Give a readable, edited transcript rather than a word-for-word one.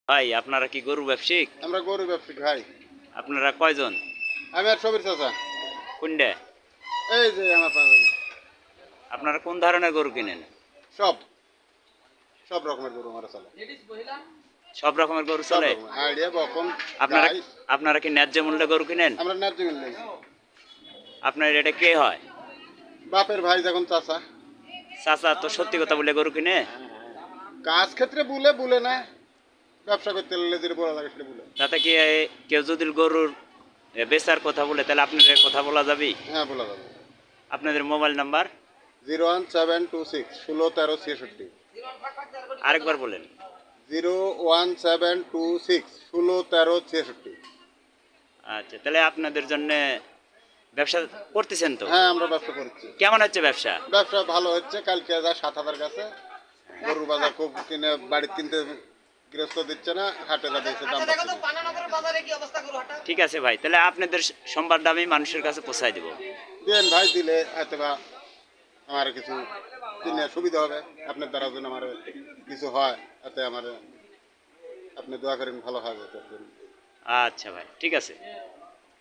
ভাই আপনারা কি গরু ব্যবসায়িক? আমরা গরু ব্যবসায়ী ভাই। আপনারা কয়জন? আমি আর সবির চাচা। কোনটা? এই যে আমার পাশে। আপনারা কোন ধরনের গরু কিনেন? সব সব রকমের গরু আমার চলে। সব রকমের গরু সব চলে? রকমের আইডিয়া বকন আপনারা গাই। আপনারা কি ন্যায্য মূল্যে গরু কিনেন? আমরা ন্যায্য মিল। আপনার এটা কে হয়? বাপের ভাই যখন চাচা। চাচা তো সত্যি কথা বলে গরু কিনে? কাজ ক্ষেত্রে বলে বলে না, ব্যবসা করতে গেলে যেটা বলা লাগে সেটা বলে। তাতে কি কেউ যদি গরুর বেচার কথা বলে তাহলে আপনাদের কথা বলা যাবে? হ্যাঁ বলা যাবে। আপনাদের মোবাইল নাম্বার 01726 16 13 66। আরেকবার বলেন। 01726 16 13 66। আচ্ছা, তাহলে আপনাদের জন্য ব্যবসা করতেছেন তো? হ্যাঁ আমরা ব্যবসা করছি। কেমন হচ্ছে ব্যবসা? ব্যবসা ভালো হচ্ছে। কালকে যা 7,000 কাছে গরু বাজার খুব কিনে বাড়ি কিনতে গৃহস্থ দিচ্ছে না, হাটে যা দিচ্ছে দাম পাচ্ছে না। ঠিক আছে ভাই, তাহলে আপনাদের সোমবার দামে মানুষের কাছে পৌঁছায় দেবো। দেন ভাই, দিলে হয়তো বা আমার কিছু কিনে সুবিধা হবে। আপনার দ্বারা যেন আমার কিছু হয়, এতে আমার আপনি দোয়া করেন ভালো হয় যাতে। আচ্ছা ভাই, ঠিক আছে।